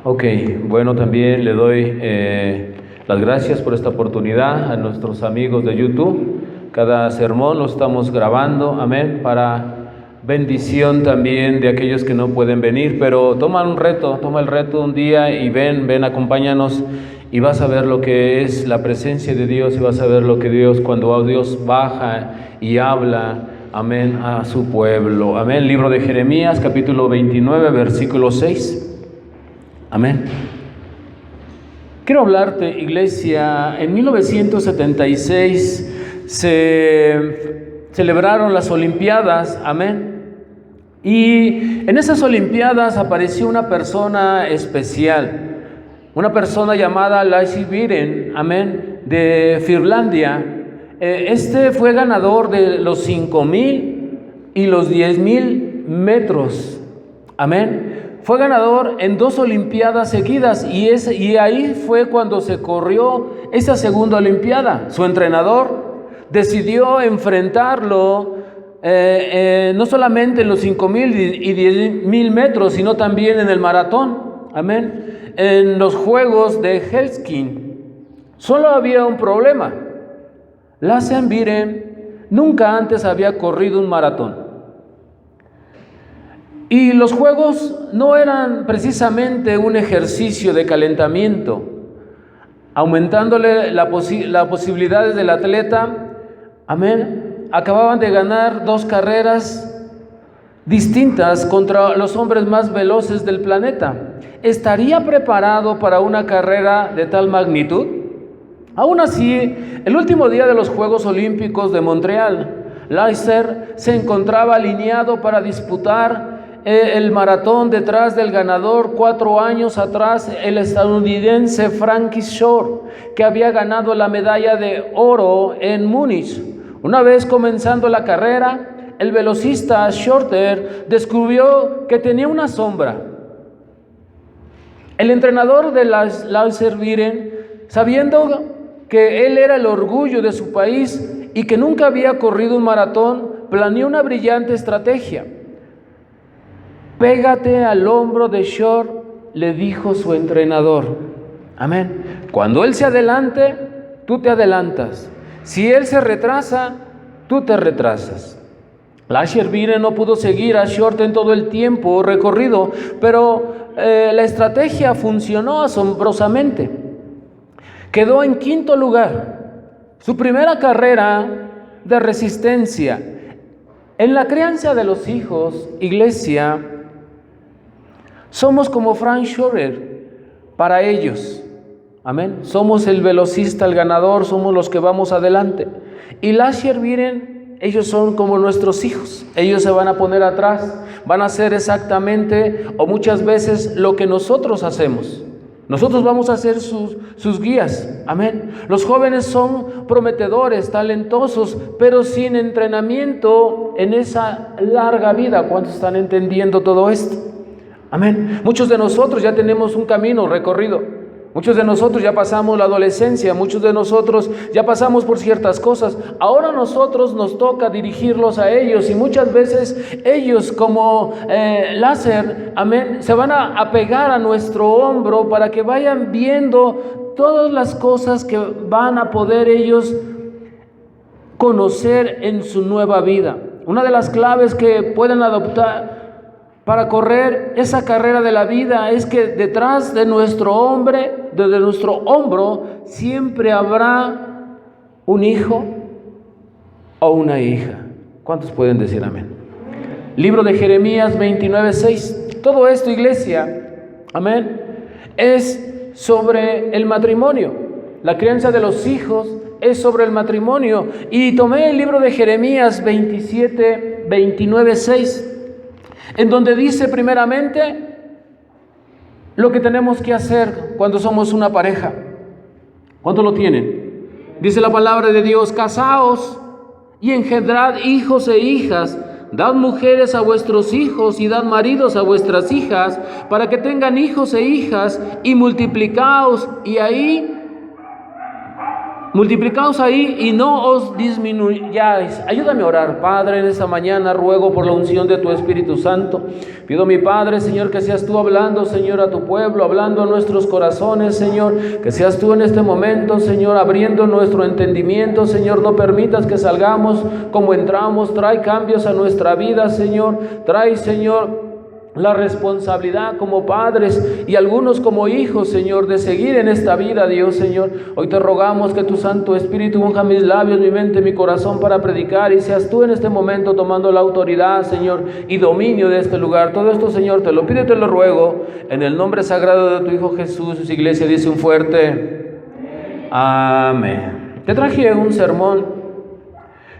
Ok, bueno, también le doy las gracias por esta oportunidad a nuestros amigos de YouTube. Cada sermón lo estamos grabando, amén, para bendición también de aquellos que no pueden venir, pero toma el reto un día y ven, acompáñanos y vas a ver lo que es la presencia de Dios y vas a ver lo que cuando Dios baja y habla, amén, a su pueblo. Amén, libro de Jeremías, capítulo 29, versículo 6. Amén. Quiero hablarte, iglesia. En 1976 se celebraron las Olimpiadas, amén. Y en esas Olimpiadas apareció una persona especial, una persona llamada Lasse Viren, amén, de Finlandia. Este fue ganador de los 5,000 y los 10,000 metros, amén. Fue ganador en 2 Olimpiadas seguidas y ahí fue cuando se corrió esa segunda Olimpiada. Su entrenador decidió enfrentarlo no solamente en los 5,000 y 10,000 metros, sino también en el maratón, amén, en los Juegos de Helsinki. Solo había un problema. Lasse Viren nunca antes había corrido un maratón. Y los juegos no eran precisamente un ejercicio de calentamiento, aumentándole las posibilidades del atleta, amén. Acababan de ganar 2 carreras distintas contra los hombres más veloces del planeta. ¿Estaría preparado para una carrera de tal magnitud? Aún así, el último día de los Juegos Olímpicos de Montreal, Lasse se encontraba alineado para disputar el maratón detrás del ganador 4 años atrás, el estadounidense Frankie Shore, que había ganado la medalla de oro en Múnich. Una vez comenzando la carrera, el velocista Shorter descubrió que tenía una sombra. El entrenador de Lasse Viren, sabiendo que él era el orgullo de su país y que nunca había corrido un maratón, planeó una brillante estrategia. Pégate al hombro de Shore, le dijo su entrenador. Amén. Cuando él se adelante, tú te adelantas. Si él se retrasa, tú te retrasas. Lasse Viren no pudo seguir a Shore en todo el tiempo recorrido, pero la estrategia funcionó asombrosamente. Quedó en 5º lugar. Su primera carrera de resistencia. En la crianza de los hijos, iglesia, somos como Frank Shore para ellos, amén. Somos el velocista, el ganador, somos los que vamos adelante. Y Lasse Viren, ellos son como nuestros hijos. Ellos se van a poner atrás, van a hacer exactamente o muchas veces lo que nosotros hacemos. Nosotros vamos a ser sus guías, amén. Los jóvenes son prometedores, talentosos, pero sin entrenamiento en esa larga vida. ¿Cuántos están entendiendo todo esto? Amén. Muchos de nosotros ya tenemos un camino recorrido. Muchos de nosotros ya pasamos la adolescencia. Muchos de nosotros ya pasamos por ciertas cosas. Ahora a nosotros nos toca dirigirlos a ellos. Y muchas veces ellos como Lasse, amén, se van a apegar a nuestro hombro para que vayan viendo todas las cosas que van a poder ellos conocer en su nueva vida. Una de las claves que pueden adoptar para correr esa carrera de la vida es que detrás de nuestro hombro, siempre habrá un hijo o una hija. ¿Cuántos pueden decir amén? Libro de Jeremías 29:6. Todo esto, iglesia, amén, es sobre el matrimonio. La crianza de los hijos es sobre el matrimonio. Y tomé el libro de Jeremías 29:6. En donde dice primeramente lo que tenemos que hacer cuando somos una pareja. ¿Cuántos lo tienen? Dice la palabra de Dios: casaos y engendrad hijos e hijas, dad mujeres a vuestros hijos y dad maridos a vuestras hijas, para que tengan hijos e hijas, y multiplicaos. Y ahí Multiplicaos ahí y no os disminuyáis. Ayúdame a orar, Padre, en esta mañana ruego por la unción de tu Espíritu Santo. Pido a mi Padre, Señor, que seas tú hablando, Señor, a tu pueblo, hablando a nuestros corazones, Señor. Que seas tú en este momento, Señor, abriendo nuestro entendimiento, Señor. No permitas que salgamos como entramos. Trae cambios a nuestra vida, Señor. Trae, Señor, la responsabilidad como padres y algunos como hijos, Señor, de seguir en esta vida, Dios, Señor. Hoy te rogamos que tu Santo Espíritu unja mis labios, mi mente, mi corazón para predicar, y seas tú en este momento tomando la autoridad, Señor, y dominio de este lugar. Todo esto, Señor, te lo pido y te lo ruego en el nombre sagrado de tu Hijo Jesús. Su iglesia dice un fuerte amén. Te traje un sermón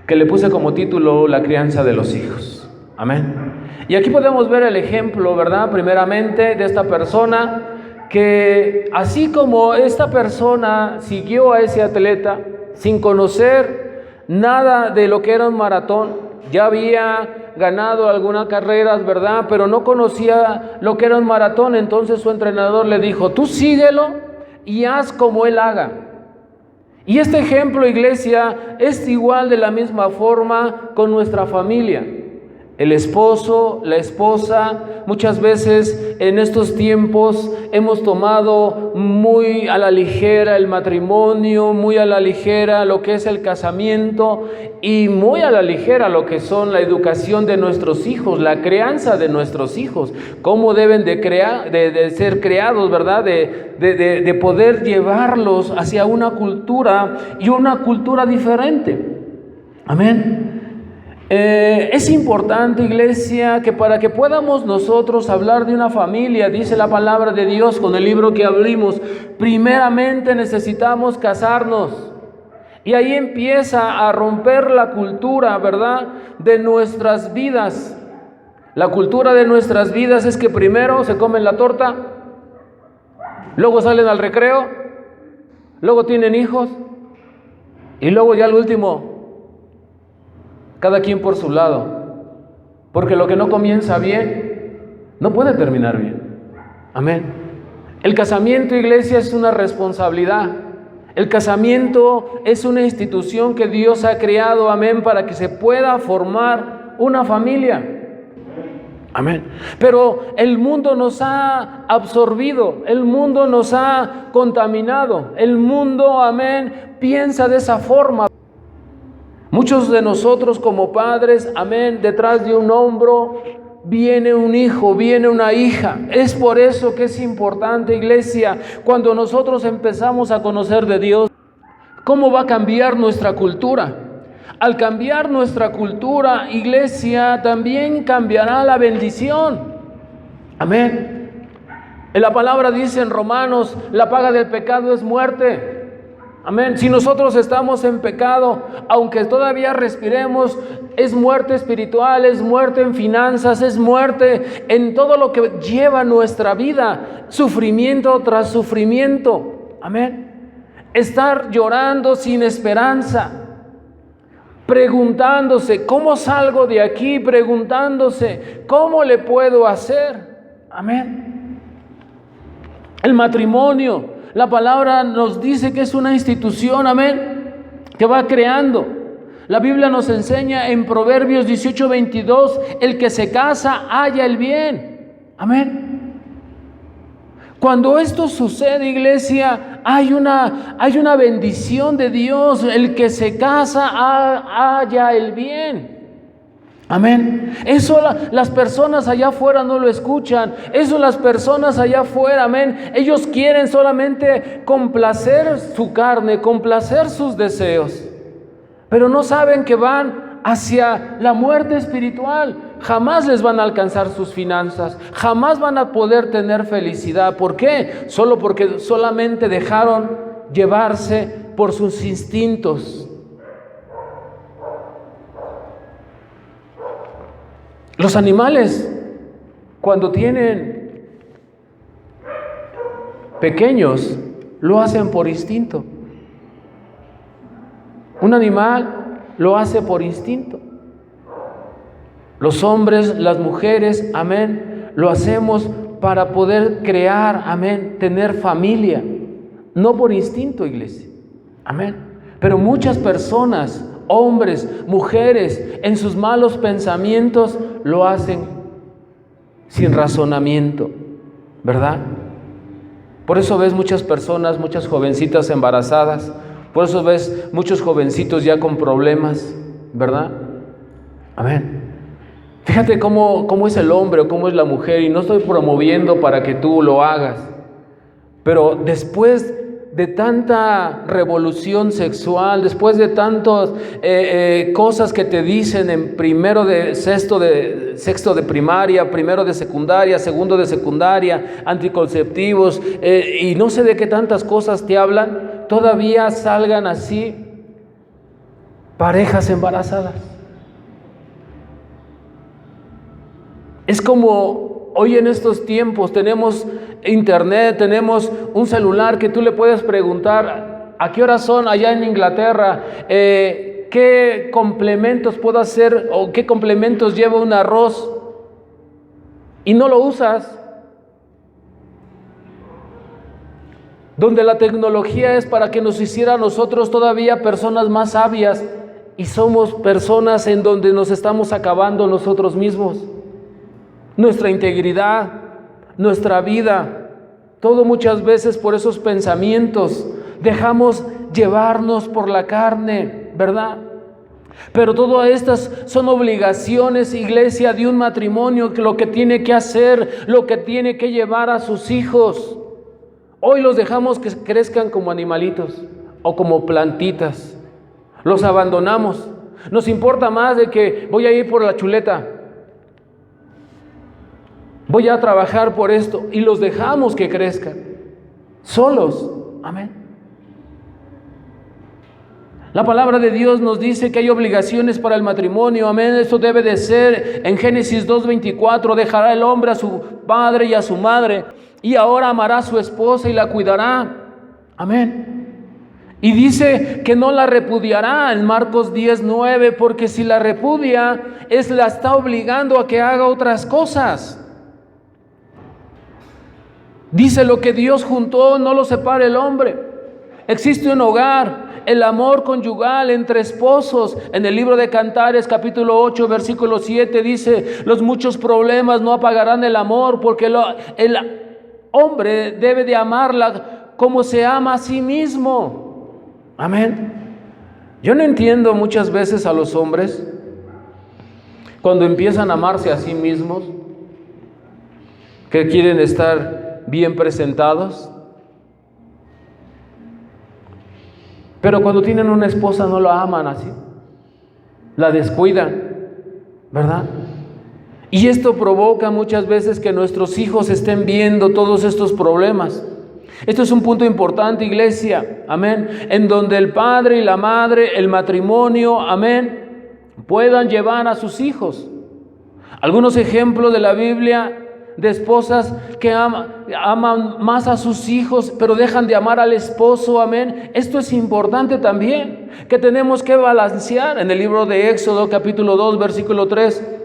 que le puse como título La crianza de los hijos. Amén. Y aquí podemos ver el ejemplo, ¿verdad? Primeramente de esta persona que, así como esta persona siguió a ese atleta sin conocer nada de lo que era un maratón, ya había ganado algunas carreras, ¿verdad? Pero no conocía lo que era un maratón. Entonces su entrenador le dijo: tú síguelo y haz como él haga. Y este ejemplo, iglesia, es igual de la misma forma con nuestra familia. El esposo, la esposa, muchas veces en estos tiempos hemos tomado muy a la ligera el matrimonio, muy a la ligera lo que es el casamiento y muy a la ligera lo que son la educación de nuestros hijos, la crianza de nuestros hijos, cómo deben de ser creados, ¿verdad? De poder llevarlos hacia una cultura y una cultura diferente. Amén. Es importante, iglesia, que para que podamos nosotros hablar de una familia, dice la palabra de Dios con el libro que abrimos, primeramente necesitamos casarnos. Y ahí empieza a romper la cultura, ¿verdad?, de nuestras vidas. La cultura de nuestras vidas es que primero se comen la torta, luego salen al recreo, luego tienen hijos y luego ya al último, cada quien por su lado, porque lo que no comienza bien, no puede terminar bien. Amén. El casamiento, iglesia, es una responsabilidad. El casamiento es una institución que Dios ha creado, amén, para que se pueda formar una familia. Amén. Pero el mundo nos ha absorbido, el mundo nos ha contaminado, el mundo, amén, piensa de esa forma. Muchos de nosotros como padres, amén, detrás de un hombro viene un hijo, viene una hija. Es por eso que es importante, iglesia, cuando nosotros empezamos a conocer de Dios, ¿cómo va a cambiar nuestra cultura? Al cambiar nuestra cultura, iglesia, también cambiará la bendición. Amén. En la palabra dice en Romanos, la paga del pecado es muerte. Amén. Si nosotros estamos en pecado, aunque todavía respiremos, es muerte espiritual, es muerte en finanzas, es muerte en todo lo que lleva nuestra vida, sufrimiento tras sufrimiento. Amén. Estar llorando sin esperanza, preguntándose, ¿cómo salgo de aquí? Preguntándose, ¿cómo le puedo hacer? Amén. El matrimonio, la palabra nos dice que es una institución, amén, que va creando. La Biblia nos enseña en Proverbios 18:22, el que se casa halla el bien. Amén. Cuando esto sucede, iglesia, hay una bendición de Dios. El que se casa halla el bien. Amén. Eso las personas allá afuera no lo escuchan. Eso las personas allá afuera, amén, ellos quieren solamente complacer su carne, complacer sus deseos, pero no saben que van hacia la muerte espiritual. Jamás les van a alcanzar sus finanzas, jamás van a poder tener felicidad. ¿Por qué? Solo porque solamente dejaron llevarse por sus instintos. Los animales, cuando tienen pequeños, lo hacen por instinto. Un animal lo hace por instinto. Los hombres, las mujeres, amén, lo hacemos para poder crear, amén, tener familia. No por instinto, iglesia. Amén. Pero muchas personas, hombres, mujeres, en sus malos pensamientos lo hacen sin razonamiento, ¿verdad? Por eso ves muchas personas, muchas jovencitas embarazadas, por eso ves muchos jovencitos ya con problemas, ¿verdad? Amén. Fíjate cómo es el hombre o cómo es la mujer, y no estoy promoviendo para que tú lo hagas, pero después de tanta revolución sexual, después de tantas cosas que te dicen en sexto de primaria, primero de secundaria, segundo de secundaria, anticonceptivos, y no sé de qué tantas cosas te hablan, todavía salgan así parejas embarazadas. Es como hoy en estos tiempos tenemos internet, tenemos un celular que tú le puedes preguntar a qué horas son allá en Inglaterra, qué complementos puedo hacer o qué complementos lleva un arroz, y no lo usas. Donde la tecnología es para que nos hiciera a nosotros todavía personas más sabias, y somos personas en donde nos estamos acabando nosotros mismos. Nuestra integridad, nuestra vida, todo muchas veces por esos pensamientos dejamos llevarnos por la carne, ¿verdad? Pero todas estas son obligaciones, iglesia, de un matrimonio, que lo que tiene que hacer, lo que tiene que llevar a sus hijos. Hoy los dejamos que crezcan como animalitos o como plantitas. Los abandonamos. Nos importa más de que voy a ir por la chuleta, voy a trabajar por esto, y los dejamos que crezcan solos. Amén. La palabra de Dios nos dice que hay obligaciones para el matrimonio. Amén. Eso debe de ser. En Génesis 2:24, dejará el hombre a su padre y a su madre, y ahora amará a su esposa y la cuidará. Amén. Y dice que no la repudiará en Marcos 10:9, porque si la repudia, la está obligando a que haga otras cosas. Dice: lo que Dios juntó, no lo separe el hombre. Existe un hogar, el amor conyugal entre esposos. En el libro de Cantares, capítulo 8, versículo 7, dice: los muchos problemas no apagarán el amor, porque el hombre debe de amarla como se ama a sí mismo. Amén. Yo no entiendo muchas veces a los hombres cuando empiezan a amarse a sí mismos, que quieren estar bien presentados, pero cuando tienen una esposa no la aman así, la descuidan, ¿verdad? Y esto provoca muchas veces que nuestros hijos estén viendo todos estos problemas. Esto es un punto importante, iglesia, amén, en donde el padre y la madre, el matrimonio, amén, puedan llevar a sus hijos. Algunos ejemplos de la Biblia de esposas que aman más a sus hijos, pero dejan de amar al esposo, amén. Esto es importante también, que tenemos que balancear. En el libro de Éxodo, capítulo 2, versículo 3,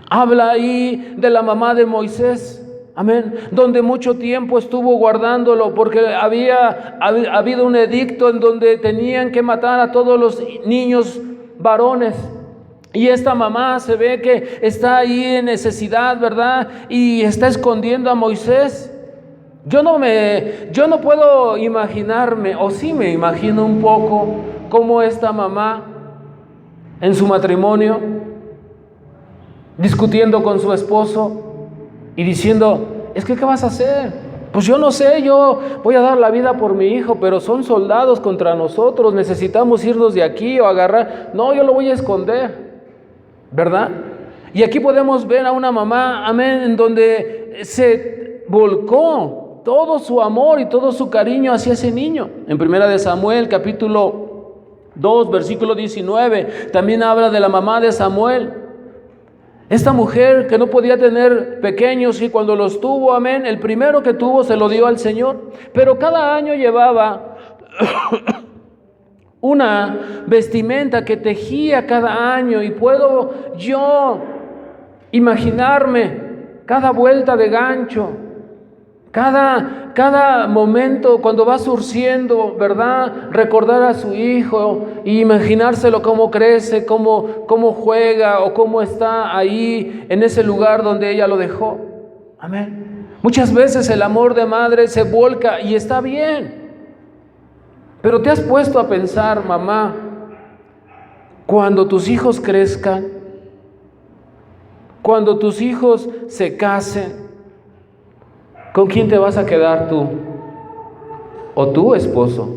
habla ahí de la mamá de Moisés, amén, donde mucho tiempo estuvo guardándolo, porque había habido un edicto en donde tenían que matar a todos los niños varones. Y esta mamá se ve que está ahí en necesidad, ¿verdad? Y está escondiendo a Moisés. Yo no puedo imaginarme, o sí me imagino un poco, cómo esta mamá en su matrimonio, discutiendo con su esposo y diciendo: es que ¿qué vas a hacer? Pues yo no sé, yo voy a dar la vida por mi hijo, pero son soldados contra nosotros, necesitamos irnos de aquí o agarrar. No, yo lo voy a esconder, ¿verdad? Y aquí podemos ver a una mamá, amén, en donde se volcó todo su amor y todo su cariño hacia ese niño. En Primera de Samuel, capítulo 2, versículo 19, también habla de la mamá de Samuel. Esta mujer que no podía tener pequeños, y cuando los tuvo, amén, el primero que tuvo se lo dio al Señor, pero cada año llevaba una vestimenta que tejía cada año, y puedo yo imaginarme cada vuelta de gancho, Cada momento cuando va surciendo, ¿verdad? Recordar a su hijo y imaginárselo cómo crece, cómo juega o cómo está ahí en ese lugar donde ella lo dejó. Amén. Muchas veces el amor de madre se volca y está bien. Pero te has puesto a pensar, mamá, cuando tus hijos crezcan, cuando tus hijos se casen, ¿con quién te vas a quedar tú? ¿O tu esposo?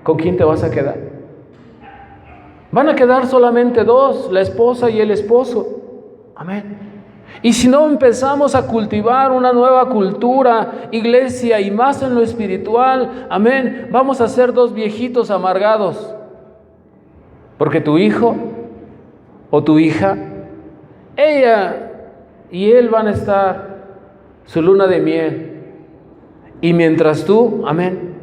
¿Con quién te vas a quedar? Van a quedar solamente dos, la esposa y el esposo. Amén. Y si no empezamos a cultivar una nueva cultura, iglesia, y más en lo espiritual, amén, vamos a ser dos viejitos amargados. Porque tu hijo o tu hija, ella y él van a estar su luna de miel. Y mientras tú, amén,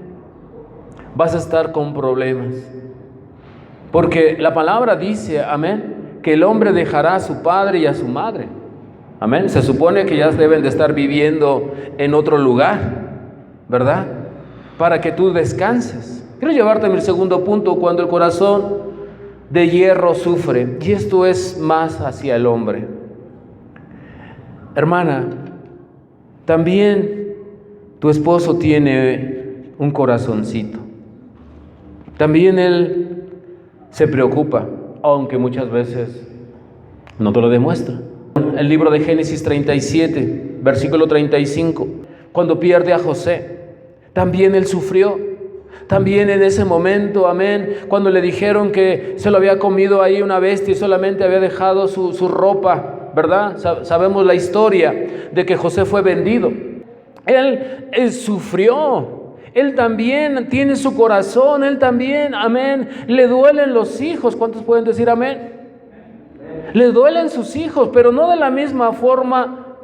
vas a estar con problemas. Porque la palabra dice, amén, que el hombre dejará a su padre y a su madre. Amén. Se supone que ya deben de estar viviendo en otro lugar, ¿verdad? Para que tú descanses. Quiero llevarte a mi segundo punto, cuando el corazón de hierro sufre. Y esto es más hacia el hombre. Hermana, también tu esposo tiene un corazoncito. También él se preocupa, aunque muchas veces no te lo demuestra. El libro de Génesis 37, versículo 35, cuando pierde a José, también él sufrió. También en ese momento, amén, cuando le dijeron que se lo había comido ahí una bestia y solamente había dejado su ropa, ¿verdad? Sabemos la historia de que José fue vendido. Él sufrió. Él también tiene su corazón. Él también, amén, le duelen los hijos. ¿Cuántos pueden decir amén? Le duelen sus hijos, pero no de la misma forma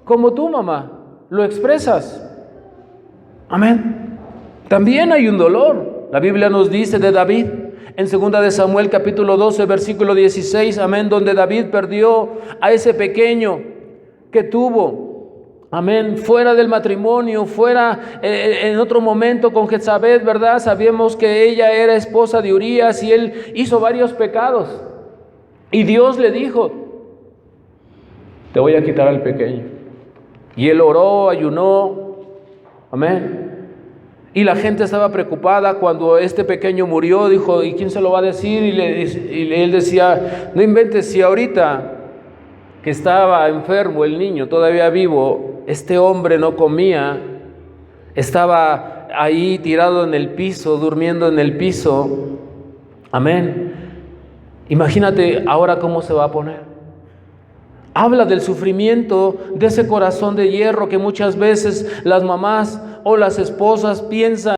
como tú, mamá, lo expresas. Amén. También hay un dolor. La Biblia nos dice de David, en 2 de Samuel capítulo 12, versículo 16, amén, donde David perdió a ese pequeño que tuvo, amén, fuera del matrimonio, fuera en otro momento con Jezabel, ¿verdad? Sabíamos que ella era esposa de Urías y él hizo varios pecados. Y Dios le dijo, te voy a quitar al pequeño. Y él oró, ayunó, amén. Y la gente estaba preocupada cuando este pequeño murió. Dijo, ¿y quién se lo va a decir? Y él decía, no inventes, si ahorita que estaba enfermo el niño, todavía vivo, este hombre no comía, estaba ahí tirado en el piso, durmiendo en el piso. Amén. Imagínate ahora cómo se va a poner. Habla del sufrimiento de ese corazón de hierro que muchas veces las mamás o las esposas piensan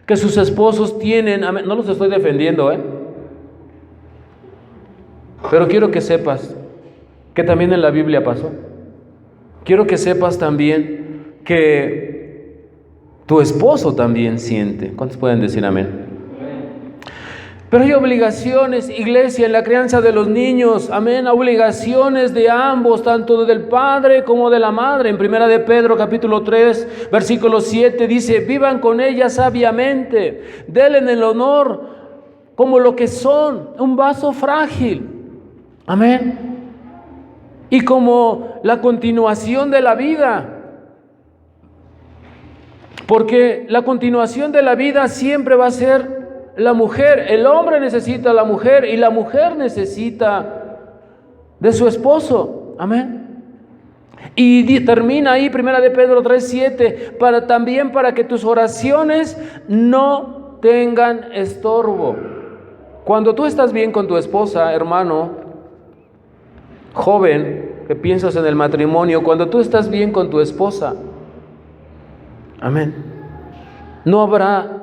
que sus esposos tienen. Amén. No los estoy defendiendo, pero quiero que sepas que también en la Biblia pasó. Quiero que sepas también que tu esposo también siente. ¿Cuántos pueden decir amén? Pero hay obligaciones, iglesia, en la crianza de los niños, amén, obligaciones de ambos, tanto del padre como de la madre. En 1 de Pedro capítulo 3, versículo 7 dice, vivan con ella sabiamente, denle el honor como lo que son, un vaso frágil, amén, y como la continuación de la vida. Porque la continuación de la vida siempre va a ser la mujer. El hombre necesita a la mujer y la mujer necesita de su esposo. Amén. Y termina ahí 1 de Pedro 3:7, para que tus oraciones no tengan estorbo. Cuando tú estás bien con tu esposa, hermano, joven, que piensas en el matrimonio, cuando tú estás bien con tu esposa, amén, no habrá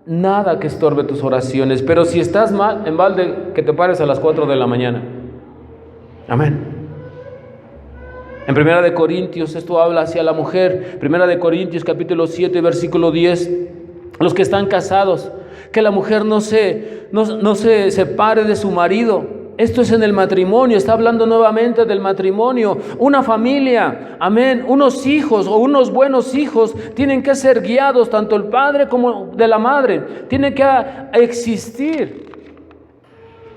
nada que estorbe tus oraciones. Pero si estás mal, en balde que te pares a las 4 de la mañana. Amén. En 1 de Corintios, esto habla hacia la mujer. 1 de Corintios capítulo 7, versículo 10. Los que están casados, que la mujer no se separe de su marido. Esto es en el matrimonio, está hablando nuevamente del matrimonio. Una familia, amén, unos hijos o unos buenos hijos tienen que ser guiados, tanto el padre como de la madre. Tiene que existir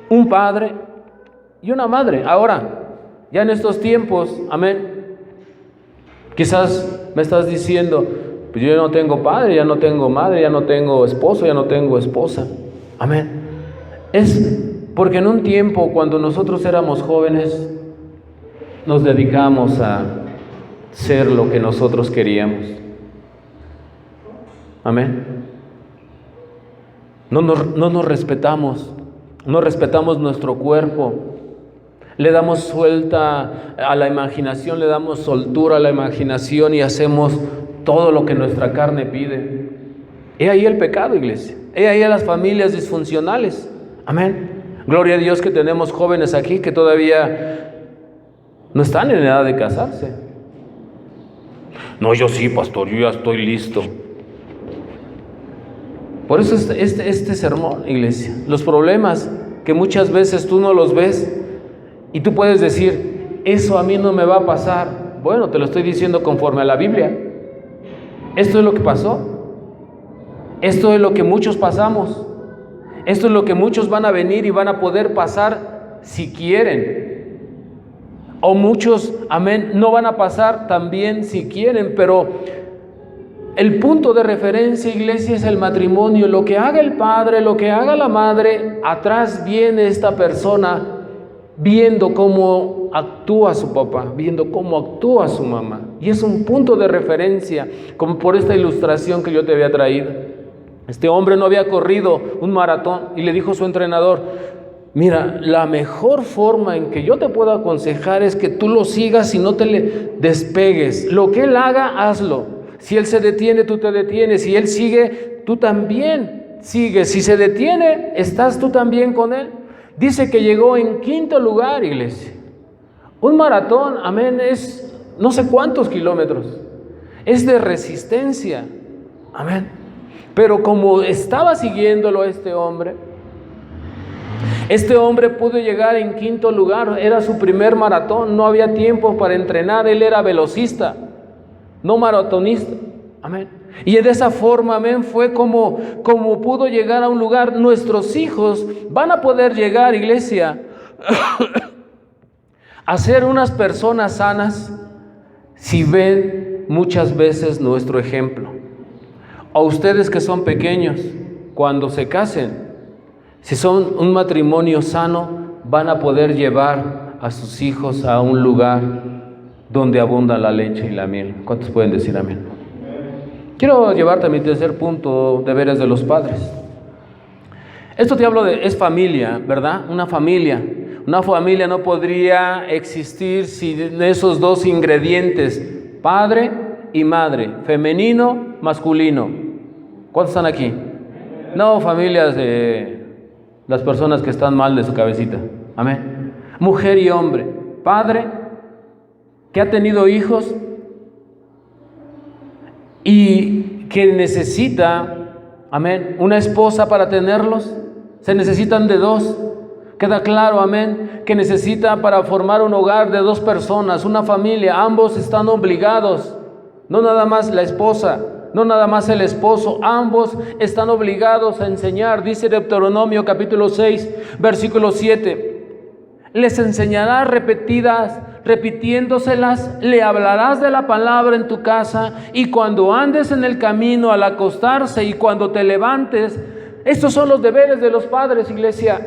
un padre y una madre. Ahora, ya en estos tiempos, amén, quizás me estás diciendo, pues yo ya no tengo padre, ya no tengo madre, ya no tengo esposo, ya no tengo esposa. Amén. Es porque en un tiempo, cuando nosotros éramos jóvenes, nos dedicamos a ser lo que nosotros queríamos. Amén. No nos respetamos, no respetamos nuestro cuerpo, le damos suelta a la imaginación, le damos soltura a la imaginación y hacemos todo lo que nuestra carne pide. He ahí el pecado, iglesia. He ahí a las familias disfuncionales. Amén. Gloria a Dios que tenemos jóvenes aquí que todavía no están en edad de casarse. No, yo sí, pastor, yo ya estoy listo. Por eso este sermón, iglesia, los problemas que muchas veces tú no los ves y tú puedes decir, eso a mí no me va a pasar. Bueno, te lo estoy diciendo conforme a la Biblia. Esto es lo que pasó. Esto es lo que muchos pasamos. Esto es lo que muchos van a venir y van a poder pasar si quieren. O muchos, amén, no van a pasar también si quieren, pero el punto de referencia, iglesia, es el matrimonio. Lo que haga el padre, lo que haga la madre, atrás viene esta persona viendo cómo actúa su papá, viendo cómo actúa su mamá. Y es un punto de referencia, como por esta ilustración que yo te había traído. Este hombre no había corrido un maratón y le dijo a su entrenador, mira, la mejor forma en que yo te puedo aconsejar es que tú lo sigas y no te le despegues. Lo que él haga, hazlo. Si él se detiene, tú te detienes. Si él sigue, tú también sigues. Si se detiene, estás tú también con él. Dice que llegó en 5º lugar, iglesia. Un maratón, amén, es no sé cuántos kilómetros. Es de resistencia. Amén. Pero como estaba siguiéndolo este hombre pudo llegar en 5º lugar. Era su primer maratón, no había tiempo para entrenar. Él era velocista, no maratonista. Amén. Y de esa forma, amén, fue como pudo llegar a un lugar. Nuestros hijos van a poder llegar, iglesia, a ser unas personas sanas si ven muchas veces nuestro ejemplo. A ustedes que son pequeños, cuando se casen, si son un matrimonio sano, van a poder llevar a sus hijos a un lugar donde abunda la leche y la miel. ¿Cuántos pueden decir amén? Quiero llevarte a mi tercer punto, deberes de los padres. Esto te hablo es familia, ¿verdad? Una familia. Una familia no podría existir sin esos dos ingredientes, padre y madre, femenino, masculino. ¿Cuántos están aquí? No familias de las personas que están mal de su cabecita. Amén. Mujer y hombre. Padre que ha tenido hijos y que necesita, amén, una esposa para tenerlos. Se necesitan de dos. Queda claro, amén, que necesita para formar un hogar de dos personas, una familia. Ambos están obligados, no nada más la esposa, no nada más el esposo, ambos están obligados a enseñar. Dice Deuteronomio capítulo 6, versículo 7. Les enseñarás repitiéndoselas, le hablarás de la palabra en tu casa y cuando andes en el camino al acostarse y cuando te levantes. Estos son los deberes de los padres, iglesia.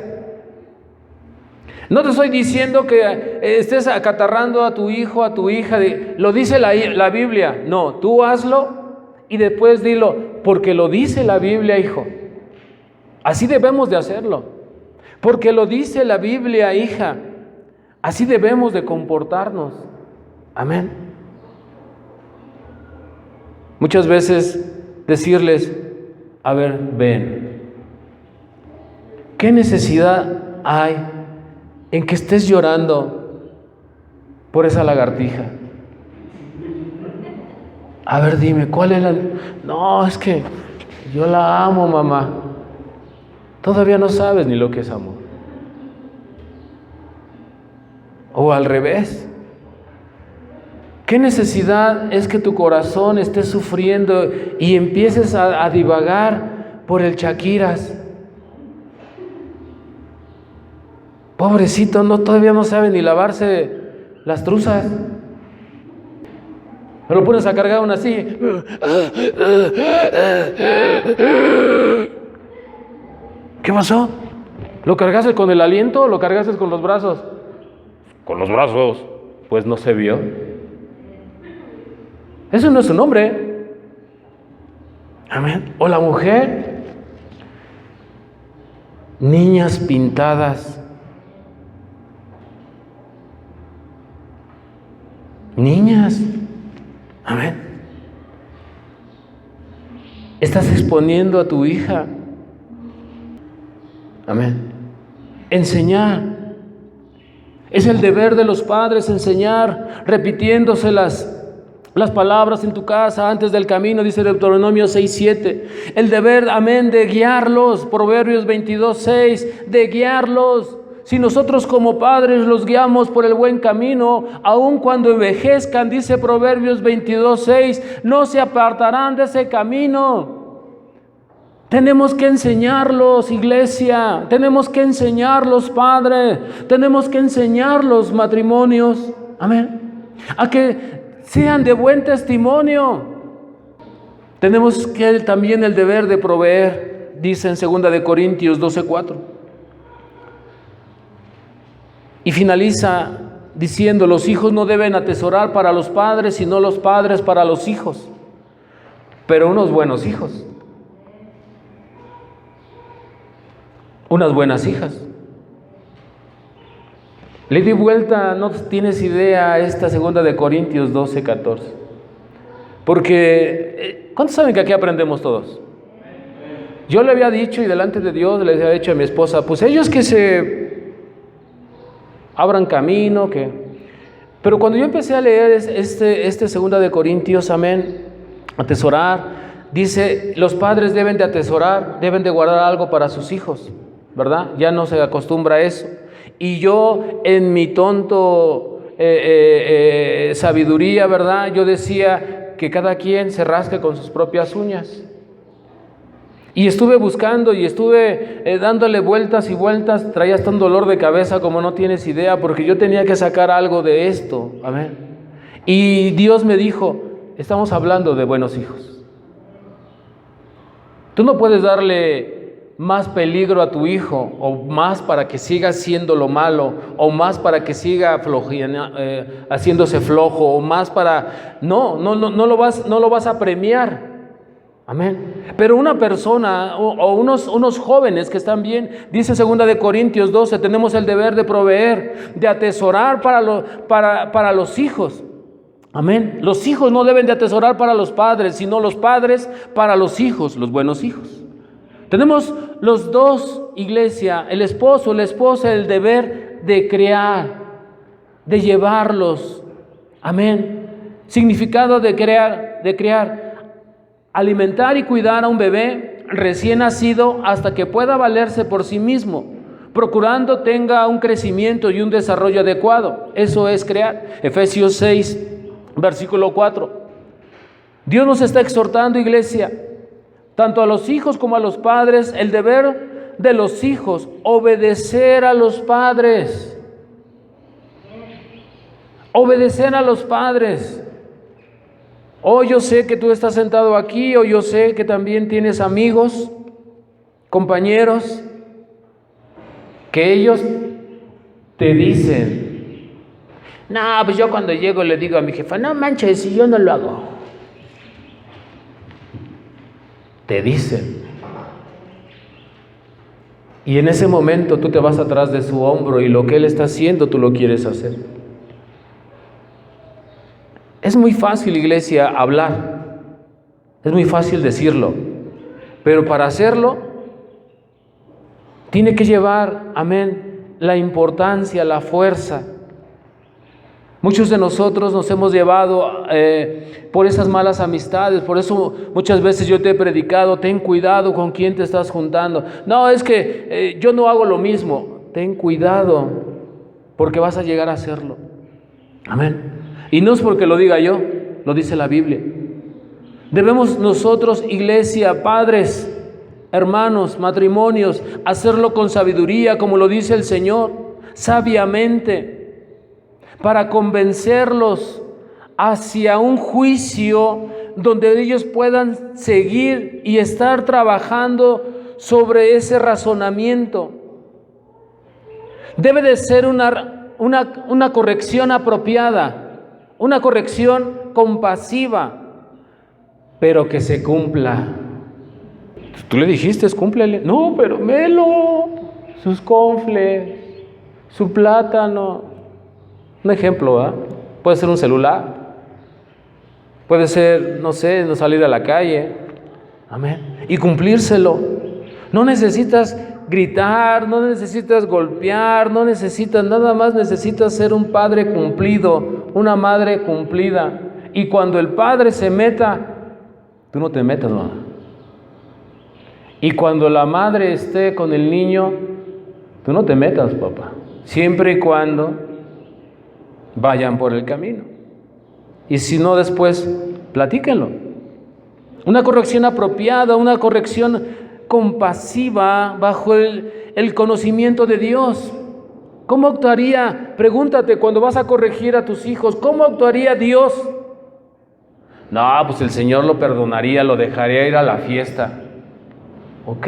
No te estoy diciendo que estés acatarrando a tu hijo, a tu hija, lo dice la Biblia. No, tú hazlo y después dilo, porque lo dice la Biblia, hijo. Así debemos de hacerlo. Porque lo dice la Biblia, hija. Así debemos de comportarnos. Amén. Muchas veces decirles, a ver, ven. ¿Qué necesidad hay en que estés llorando por esa lagartija? A ver, dime, ¿cuál es la...? No, es que yo la amo, mamá. Todavía no sabes ni lo que es amor. o al revés. ¿Qué necesidad es que tu corazón esté sufriendo y empieces a divagar por el chaquiras? Pobrecito, todavía no sabe ni lavarse las truzas. Lo pones a cargar aún así. ¿Qué pasó? ¿Lo cargaste con el aliento o lo cargaste con los brazos? Con los brazos. Pues no se vio. Eso no es un hombre. Amén. O la mujer. Niñas pintadas. Niñas. Amén. Estás exponiendo a tu hija. Amén. Enseñar. Es el deber de los padres enseñar, repitiéndose las palabras en tu casa antes del camino, dice Deuteronomio 6:7. El deber, amén, de guiarlos, Proverbios 22:6, de guiarlos. Si nosotros como padres los guiamos por el buen camino, aun cuando envejezcan, dice Proverbios 22:6, no se apartarán de ese camino. Tenemos que enseñarlos, iglesia. Tenemos que enseñarlos, padres. Tenemos que enseñarlos, matrimonios. Amén. A que sean de buen testimonio. Tenemos que también el deber de proveer, dice en 2 de Corintios 12:4. Y finaliza diciendo, los hijos no deben atesorar para los padres, sino los padres para los hijos. Pero unos buenos hijos. Unas buenas hijas. Le di vuelta, no tienes idea, a esta 2 de Corintios 12:14. Porque, ¿cuántos saben que aquí aprendemos todos? Yo le había dicho y delante de Dios le había dicho a mi esposa, pues ellos que se abran camino, que... Pero cuando yo empecé a leer este 2 de Corintios, amén, atesorar, dice, los padres deben de atesorar, deben de guardar algo para sus hijos, ¿verdad? Ya no se acostumbra a eso. Y yo en mi tonto sabiduría, ¿verdad? Yo decía que cada quien se rasque con sus propias uñas. Y estuve buscando y estuve dándole vueltas y vueltas, traía hasta un dolor de cabeza como no tienes idea, porque yo tenía que sacar algo de esto, amén. Y Dios me dijo, estamos hablando de buenos hijos. Tú no puedes darle más peligro a tu hijo, o más para que siga haciendo lo malo, o más para que siga haciéndose flojo, o más para... No lo vas a premiar. Amén. Pero una persona o unos jóvenes que están bien, dice 2 de Corintios 12, tenemos el deber de proveer, de atesorar para los hijos. Amén. Los hijos no deben de atesorar para los padres, sino los padres para los hijos, los buenos hijos. Tenemos los dos, iglesia, el esposo, la esposa, el deber de crear, de llevarlos. Amén. Significado de crear. Alimentar y cuidar a un bebé recién nacido hasta que pueda valerse por sí mismo, procurando tenga un crecimiento y un desarrollo adecuado. Eso es crear. Efesios 6, versículo 4. Dios nos está exhortando, iglesia, tanto a los hijos como a los padres, el deber de los hijos, obedecer a los padres. Obedecer a los padres. Oh, yo sé que tú estás sentado aquí, o yo sé que también tienes amigos, compañeros, que ellos te dicen, no, pues yo cuando llego le digo a mi jefa, no manches, si yo no lo hago. Te dicen. Y en ese momento tú te vas atrás de su hombro y lo que él está haciendo tú lo quieres hacer. Es muy fácil, iglesia, hablar. Es muy fácil decirlo. Pero para hacerlo, tiene que llevar, amén, la importancia, la fuerza. Muchos de nosotros nos hemos llevado por esas malas amistades. Por eso muchas veces yo te he predicado, ten cuidado con quién te estás juntando. No, es que yo no hago lo mismo. Ten cuidado. porque vas a llegar a hacerlo. Amén. Y no es porque lo diga yo, lo dice la Biblia. Debemos nosotros, iglesia, padres, hermanos, matrimonios, hacerlo con sabiduría, como lo dice el Señor, sabiamente, para convencerlos hacia un juicio donde ellos puedan seguir y estar trabajando sobre ese razonamiento. Debe de ser una corrección apropiada, una corrección compasiva, pero que se cumpla. Tú le dijiste, cúmplele. No, pero melo, sus confles, su plátano. Un ejemplo, ¿verdad? Puede ser un celular, puede ser, no sé, no salir a la calle. Amén. Y cumplírselo. No necesitas gritar, no necesitas golpear, no necesitas nada más, necesitas ser un padre cumplido, una madre cumplida. Y cuando el padre se meta, tú no te metas, mamá. Y cuando la madre esté con el niño, tú no te metas, papá. Siempre y cuando vayan por el camino. Y si no, después, platíquenlo. Una corrección apropiada, una corrección compasiva bajo el conocimiento de Dios. ¿Cómo actuaría? Pregúntate cuando vas a corregir a tus hijos, ¿cómo actuaría Dios? No, pues el Señor lo perdonaría, lo dejaría ir a la fiesta. Ok.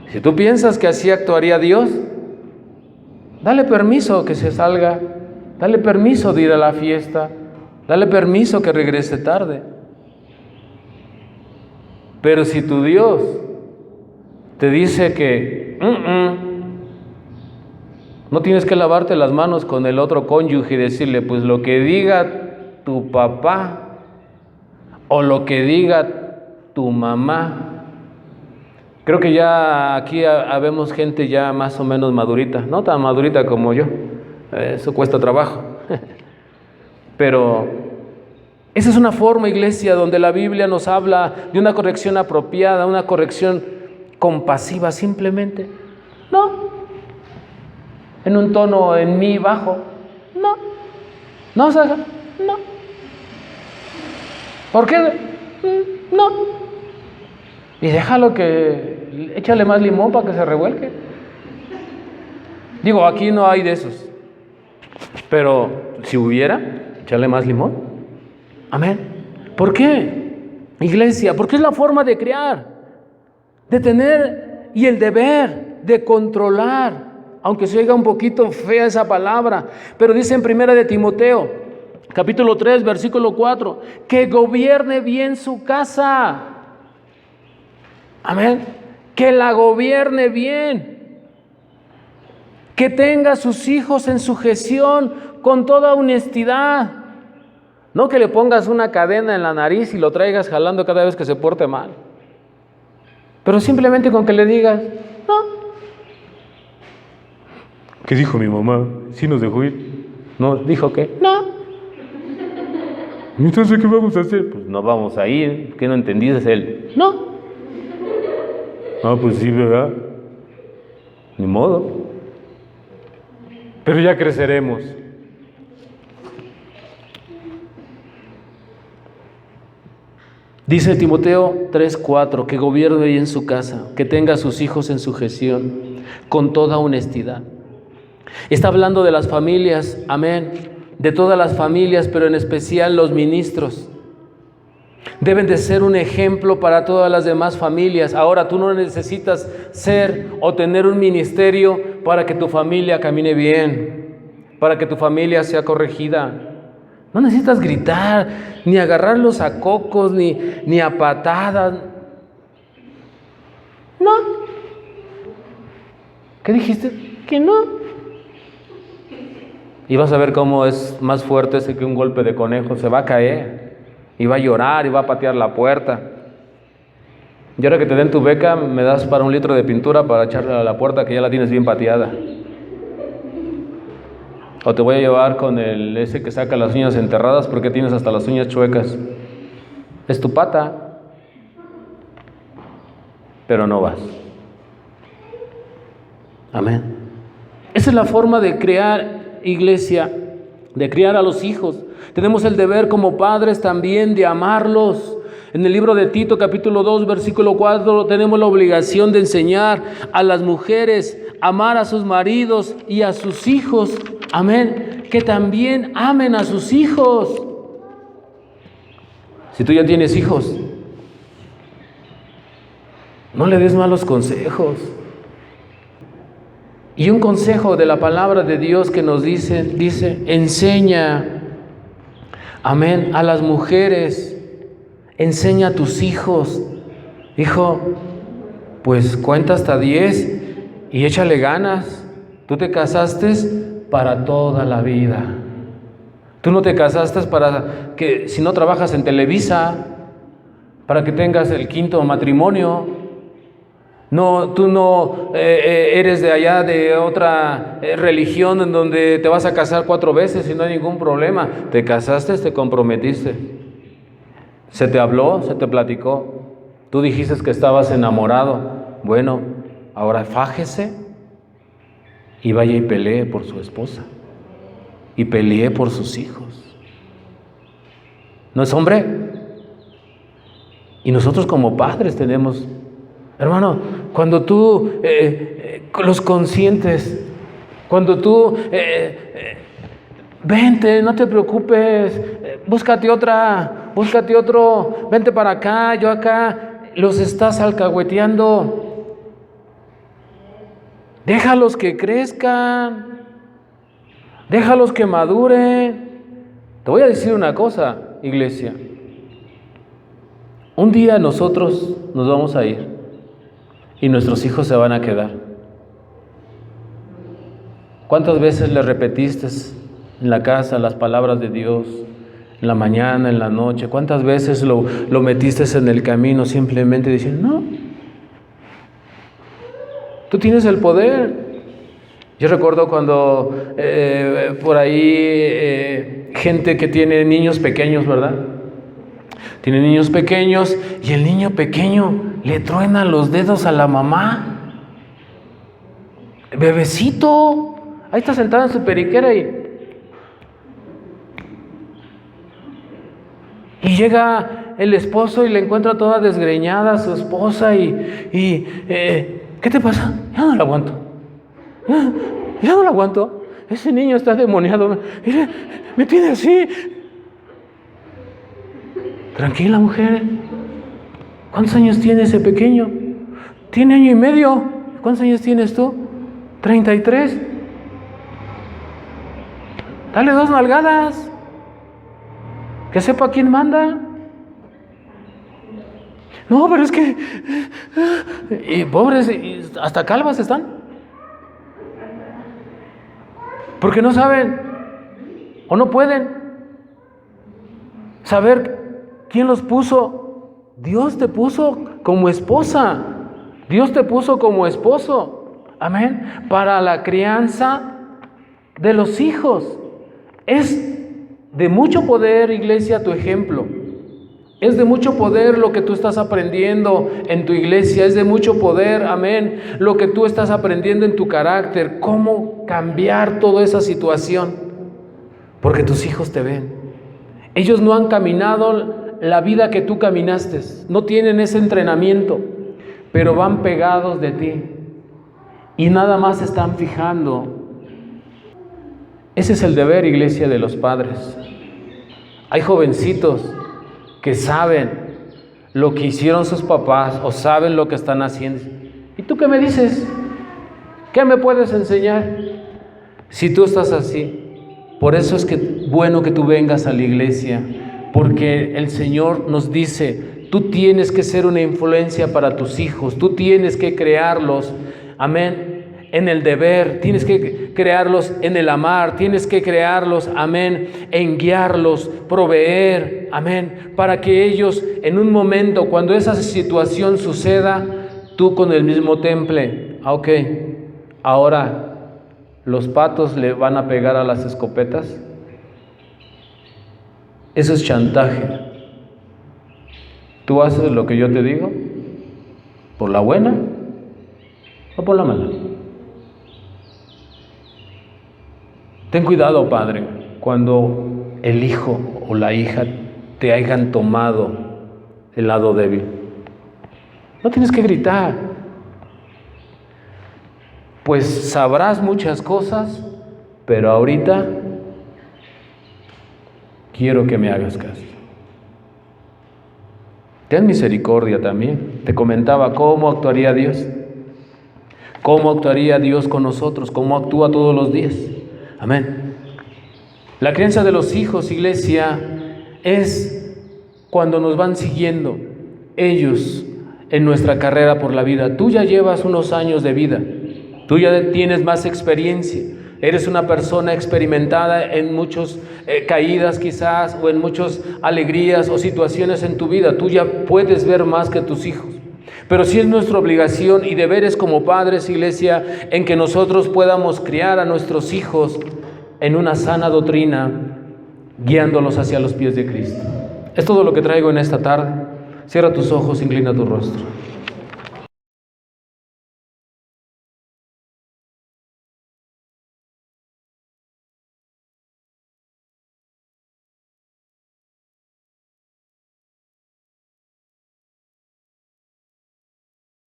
Si tú piensas que así actuaría Dios, dale permiso que se salga, dale permiso de ir a la fiesta, dale permiso que regrese tarde. Pero si tu Dios te dice que no tienes que lavarte las manos con el otro cónyuge y decirle, pues lo que diga tu papá o lo que diga tu mamá. Creo que ya aquí habemos gente ya más o menos madurita, no tan madurita como yo, eso cuesta trabajo. Pero esa es una forma, iglesia, donde la Biblia nos habla de una corrección apropiada, una corrección compasiva simplemente. No, en un tono en mi bajo, no se haga, no. ¿Por qué? No. Y déjalo que, échale más limón para que se revuelque. Digo, aquí no hay de esos. Pero si hubiera, échale más limón. Amén. ¿Por qué? Iglesia, porque es la forma de criar, de tener y el deber de controlar, aunque se oiga un poquito fea esa palabra, pero dice en 1 de Timoteo, capítulo 3, versículo 4, que gobierne bien su casa. Amén. Que la gobierne bien. Que tenga a sus hijos en sujeción con toda honestidad. No que le pongas una cadena en la nariz y lo traigas jalando cada vez que se porte mal. Pero simplemente con que le digas, no. ¿Qué dijo mi mamá? ¿Sí nos dejó ir? ¿No? ¿Dijo qué? No. Entonces, ¿qué vamos a hacer? Pues no vamos a ir. ¿Qué no entendiste él? No. Ah, pues sí, ¿verdad? Ni modo. Pero ya creceremos. Dice Timoteo 3:4, que gobierne bien su casa, que tenga a sus hijos en sujeción, con toda honestidad. Está hablando de las familias, amén, de todas las familias, pero en especial los ministros. Deben de ser un ejemplo para todas las demás familias. Ahora, tú no necesitas ser o tener un ministerio para que tu familia camine bien, para que tu familia sea corregida. No necesitas gritar, ni agarrarlos a cocos, ni a patadas. No. ¿Qué dijiste? Que no. Y vas a ver cómo es más fuerte ese que un golpe de conejo. Se va a caer. Y va a llorar y va a patear la puerta. Y ahora que te den tu beca, me das para 1 litro de pintura para echarle a la puerta que ya la tienes bien pateada. O te voy a llevar con ese que saca las uñas enterradas porque tienes hasta las uñas chuecas. Es tu pata. Pero no vas. Amén. Esa es la forma de crear, iglesia, de criar a los hijos. Tenemos el deber como padres también de amarlos. En el libro de Tito, capítulo 2, versículo 4, tenemos la obligación de enseñar a las mujeres a amar a sus maridos y a sus hijos. Amén. Que también amen a sus hijos. Si tú ya tienes hijos, no le des malos consejos. Y un consejo de la palabra de Dios que nos dice, enseña, amén, a las mujeres, enseña a tus hijos. Hijo, pues cuenta hasta 10 y échale ganas. Tú te casaste para toda la vida. Tú no te casaste para que, si no trabajas en Televisa, para que tengas el 5º matrimonio. No, tú no eres de allá de otra religión en donde te vas a casar 4 veces y no hay ningún problema. Te casaste, te comprometiste. Se te habló, se te platicó. Tú dijiste que estabas enamorado. Bueno, ahora fájese y vaya y pelee por su esposa. Y pelee por sus hijos. ¿No es hombre? Y nosotros como padres tenemos... Hermano, cuando tú los consientes, cuando tú vente, no te preocupes, búscate otro, vente para acá, yo acá, los estás alcahueteando. Déjalos que crezcan, déjalos que maduren. Te voy a decir una cosa, iglesia. Un día nosotros nos vamos a ir. Y nuestros hijos se van a quedar. ¿Cuántas veces le repetiste en la casa las palabras de Dios? En la mañana, en la noche. ¿Cuántas veces lo metiste en el camino simplemente diciendo, no? Tú tienes el poder. Yo recuerdo cuando por ahí gente que tiene niños pequeños, ¿verdad? Tiene niños pequeños y el niño pequeño le truena los dedos a la mamá. Bebecito, ahí está sentado en su periquera y llega el esposo y le encuentra toda desgreñada a su esposa y ¿qué te pasa? Ya no la aguanto. Ya no la aguanto. Ese niño está demoniado. Mire, me tiene así. Tranquila, mujer. ¿Cuántos años tiene ese pequeño? Tiene 1 año y medio. ¿Cuántos años tienes tú? 33. Dale 2 nalgadas. Que sepa quién manda. No, pero es que... Y pobres, hasta calvas están. Porque no saben o no pueden saber quién los puso. Dios te puso como esposa. Dios te puso como esposo. Amén. Para la crianza de los hijos. Es de mucho poder, iglesia, tu ejemplo. Es de mucho poder lo que tú estás aprendiendo en tu iglesia. Es de mucho poder, amén, lo que tú estás aprendiendo en tu carácter. Cómo cambiar toda esa situación. Porque tus hijos te ven. Ellos no han caminado la vida que tú caminaste. No tienen ese entrenamiento. Pero van pegados de ti. Y nada más se están fijando. Ese es el deber, iglesia, de los padres. Hay jovencitos que saben lo que hicieron sus papás o saben lo que están haciendo. ¿Y tú qué me dices? ¿Qué me puedes enseñar? Si tú estás así. Por eso es que bueno que tú vengas a la iglesia, porque el Señor nos dice, tú tienes que ser una influencia para tus hijos, tú tienes que crearlos, amén, en el deber, tienes que crearlos en el amar, tienes que crearlos, amén, en guiarlos, proveer, amén, para que ellos en un momento, cuando esa situación suceda, tú con el mismo temple, ok, ahora los patos le van a pegar a las escopetas. Eso es chantaje. Tú haces lo que yo te digo, por la buena o por la mala. Ten cuidado, padre, cuando el hijo o la hija te hayan tomado el lado débil. No tienes que gritar, pues sabrás muchas cosas, pero ahorita quiero que me hagas caso. Ten misericordia también. Te comentaba cómo actuaría Dios. Cómo actuaría Dios con nosotros, cómo actúa todos los días. Amén. La crianza de los hijos, iglesia, es cuando nos van siguiendo ellos en nuestra carrera por la vida. Tú ya llevas unos años de vida. Tú ya tienes más experiencia. Eres una persona experimentada en muchas caídas quizás, o en muchas alegrías o situaciones en tu vida. Tú ya puedes ver más que tus hijos. Pero sí es nuestra obligación y deberes como padres, iglesia, en que nosotros podamos criar a nuestros hijos en una sana doctrina, guiándolos hacia los pies de Cristo. Es todo lo que traigo en esta tarde. Cierra tus ojos, inclina tu rostro.